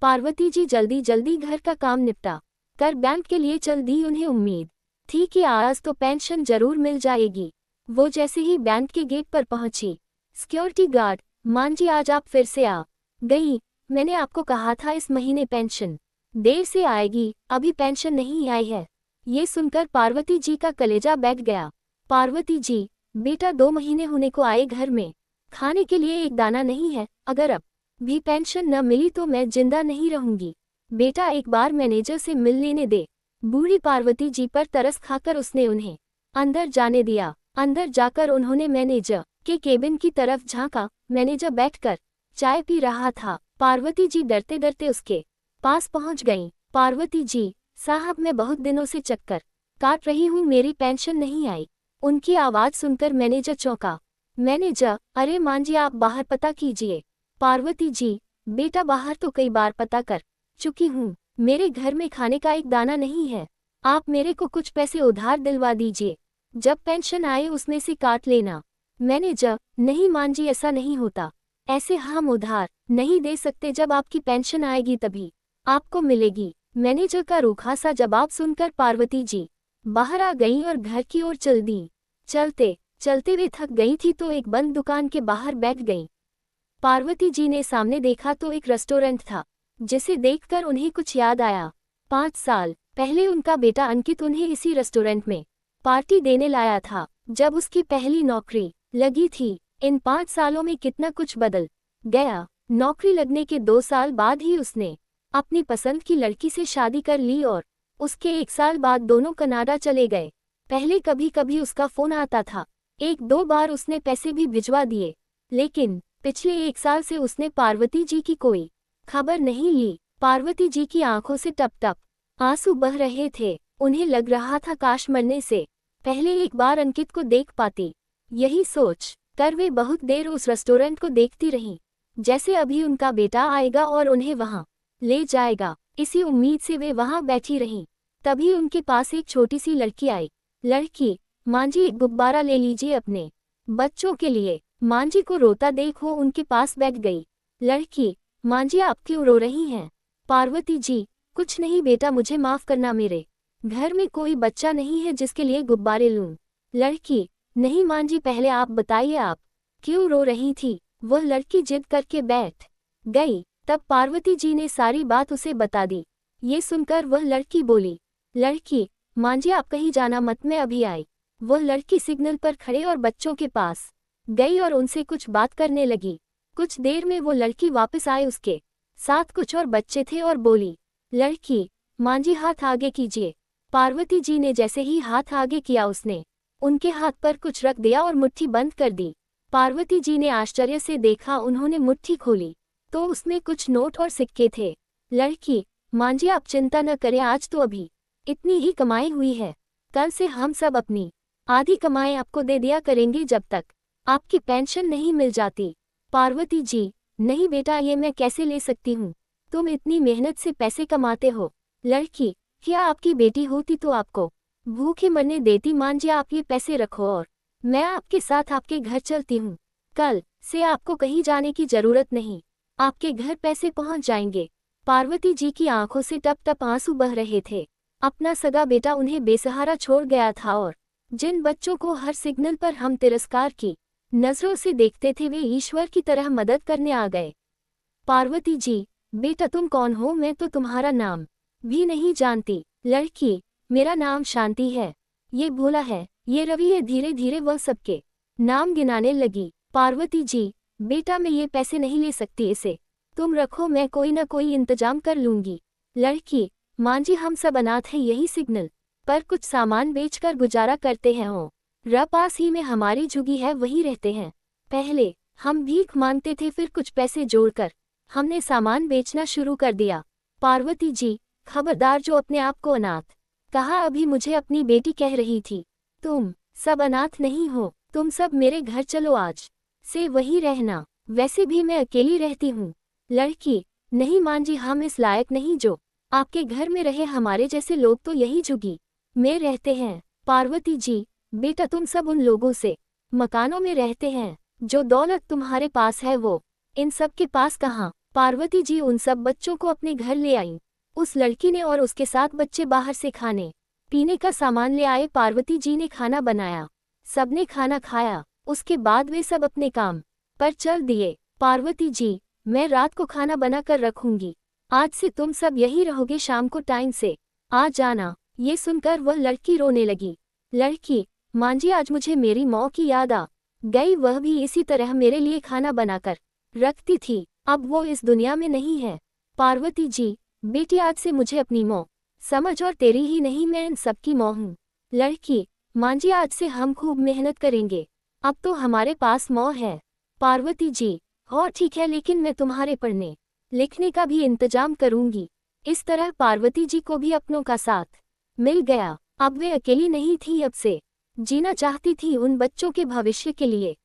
पार्वती जी जल्दी जल्दी घर का काम निपटा कर बैंक के लिए चल दी। उन्हें उम्मीद थी कि आज तो पेंशन जरूर मिल जाएगी। वो जैसे ही बैंक के गेट पर पहुंची, सिक्योरिटी गार्ड, मान जी आज आप फिर से आ गई। मैंने आपको कहा था इस महीने पेंशन देर से आएगी, अभी पेंशन नहीं आई है। ये सुनकर पार्वती जी का कलेजा बैठ गया। पार्वती जी, बेटा 2 महीने होने को आए, घर में खाने के लिए एक दाना नहीं है। अगर अब भी पेंशन न मिली तो मैं जिंदा नहीं रहूंगी। बेटा एक बार मैनेजर से मिल लेने दे। बूढ़ी पार्वती जी पर तरस खाकर उसने उन्हें अंदर जाने दिया। अंदर जाकर उन्होंने मैनेजर के केबिन की तरफ झांका। मैनेजर बैठकर चाय पी रहा था। पार्वती जी डरते डरते उसके पास पहुंच गईं। पार्वती जी, साहब मैं बहुत दिनों से चक्कर काट रही हूँ, मेरी पेंशन नहीं आई। उनकी आवाज सुनकर मैनेजर चौंका। मैनेजर, अरे मान जी आप बाहर पता कीजिए। पार्वती जी, बेटा बाहर तो कई बार पता कर चुकी हूँ, मेरे घर में खाने का एक दाना नहीं है। आप मेरे को कुछ पैसे उधार दिलवा दीजिए, जब पेंशन आए उसमें से काट लेना। मैनेजर, नहीं मान जी ऐसा नहीं होता, ऐसे हम उधार नहीं दे सकते, जब आपकी पेंशन आएगी तभी आपको मिलेगी। मैनेजर का रूखा सा जवाब सुनकर पार्वती जी बाहर आ गईं और घर की ओर चल दी। चलते चलते वे थक गई थी तो एक बंद दुकान के बाहर बैठ गईं। पार्वती जी ने सामने देखा तो एक रेस्टोरेंट था, जिसे देखकर उन्हें कुछ याद आया। 5 साल पहले उनका बेटा अंकित उन्हें इसी रेस्टोरेंट में पार्टी देने लाया था, जब उसकी पहली नौकरी लगी थी। इन 5 सालों में कितना कुछ बदल गया। नौकरी लगने के 2 साल बाद ही उसने अपनी पसंद की लड़की से शादी कर ली और उसके 1 साल बाद दोनों कनाडा चले गए। पहले कभी कभी उसका फोन आता था, 1-2 बार उसने पैसे भी भिजवा दिए, लेकिन पिछले 1 साल से उसने पार्वती जी की कोई खबर नहीं ली। पार्वती जी की आंखों से टप टप आंसू बह रहे थे। उन्हें लग रहा था काश मरने से पहले एक बार अंकित को देख पाती। यही सोच कर वे बहुत देर उस रेस्टोरेंट को देखती रहीं, जैसे अभी उनका बेटा आएगा और उन्हें वहां ले जाएगा। इसी उम्मीद से वे वहां बैठी रहीं। तभी उनके पास एक छोटी सी लड़की आई। लड़की, मां जी एक गुब्बारा ले लीजिए अपने बच्चों के लिए। मां जी को रोता देख वो उनके पास बैठ गई। लड़की, मां जी आप क्यों रो रही हैं? पार्वती जी, कुछ नहीं बेटा, मुझे माफ करना, मेरे घर में कोई बच्चा नहीं है जिसके लिए गुब्बारे लूं। लड़की, नहीं मां जी, पहले आप बताइए आप क्यों रो रही थी? वह लड़की जिद करके बैठ गई। तब पार्वती जी ने सारी बात उसे बता दी। ये सुनकर वह लड़की बोली, लड़की, मां जी आप कहीं जाना मत, मैं अभी आई। वह लड़की सिग्नल पर खड़े और बच्चों के पास गई और उनसे कुछ बात करने लगी। कुछ देर में वो लड़की वापस आई, उसके साथ कुछ और बच्चे थे और बोली, लड़की, मां जी हाथ आगे कीजिए। पार्वती जी ने जैसे ही हाथ आगे किया उसने उनके हाथ पर कुछ रख दिया और मुट्ठी बंद कर दी। पार्वती जी ने आश्चर्य से देखा, उन्होंने मुट्ठी खोली तो उसमें कुछ नोट और सिक्के थे। लड़की, मां जी आप चिंता न करें, आज तो अभी इतनी ही कमाई हुई है, कल से हम सब अपनी आधी कमाई आपको दे दिया करेंगे जब तक आपकी पेंशन नहीं मिल जाती। पार्वती जी, नहीं बेटा, ये मैं कैसे ले सकती हूँ, तुम इतनी मेहनत से पैसे कमाते हो। लड़की, क्या आपकी बेटी होती तो आपको भूखे मरने देती। मां जी आप ये पैसे रखो और मैं आपके साथ आपके घर चलती हूँ। कल से आपको कहीं जाने की जरूरत नहीं, आपके घर पैसे पहुंच जाएंगे। पार्वती जी की आंखों से टप टप आंसू बह रहे थे। अपना सगा बेटा उन्हें बेसहारा छोड़ गया था और जिन बच्चों को हर सिग्नल पर हम तिरस्कार की नजरों से देखते थे, वे ईश्वर की तरह मदद करने आ गए। पार्वती जी, बेटा तुम कौन हो? मैं तो तुम्हारा नाम भी नहीं जानती। लड़की, मेरा नाम शांति है, ये भोला है, ये रवि है। धीरे धीरे वह सबके नाम गिनाने लगी। पार्वती जी, बेटा मैं ये पैसे नहीं ले सकती, इसे तुम रखो, मैं कोई ना कोई इंतजाम कर लूंगी। लड़की, मां जी हम सब अनाथ हैं, यही सिग्नल पर कुछ सामान बेचकर गुजारा करते हैं। हो र पास ही में हमारी झुगी है, वहीं रहते हैं। पहले हम भीख मांगते थे, फिर कुछ पैसे जोड़कर हमने सामान बेचना शुरू कर दिया। पार्वती जी, खबरदार जो अपने आप को अनाथ कहा, अभी मुझे अपनी बेटी कह रही थी। तुम सब अनाथ नहीं हो, तुम सब मेरे घर चलो, आज से वहीं रहना। वैसे भी मैं अकेली रहती हूँ। लड़की, नहीं मां जी, हम इस लायक नहीं जो आपके घर में रहे, हमारे जैसे लोग तो यही झुगी में रहते हैं। पार्वती जी, बेटा तुम सब उन लोगों से मकानों में रहते हैं, जो दौलत तुम्हारे पास है वो इन सब के पास कहाँ पार्वती जी उन सब बच्चों को अपने घर ले आईं। उस लड़की ने और उसके साथ बच्चे बाहर से खाने पीने का सामान ले आए। पार्वती जी ने खाना बनाया, सबने खाना खाया। उसके बाद वे सब अपने काम पर चल दिए। पार्वती जी, मैं रात को खाना बना कर रखूंगी, आज से तुम सब यही रहोगे, शाम को टाइम से आ जाना। ये सुनकर वह लड़की रोने लगी। लड़की, मां जी आज मुझे मेरी माँ की याद आ गई, वह भी इसी तरह मेरे लिए खाना बनाकर रखती थी, अब वो इस दुनिया में नहीं है। पार्वती जी, बेटी आज से मुझे अपनी माँ समझ, और तेरी ही नहीं मैं इन सबकी माँ हूँ। लड़की, मां जी आज से हम खूब मेहनत करेंगे, अब तो हमारे पास माँ है। पार्वती जी, और ठीक है, लेकिन मैं तुम्हारे पढ़ने लिखने का भी इंतजाम करूंगी। इस तरह पार्वती जी को भी अपनों का साथ मिल गया। अब वे अकेली नहीं थी, अब से जीना चाहती थी उन बच्चों के भविष्य के लिए।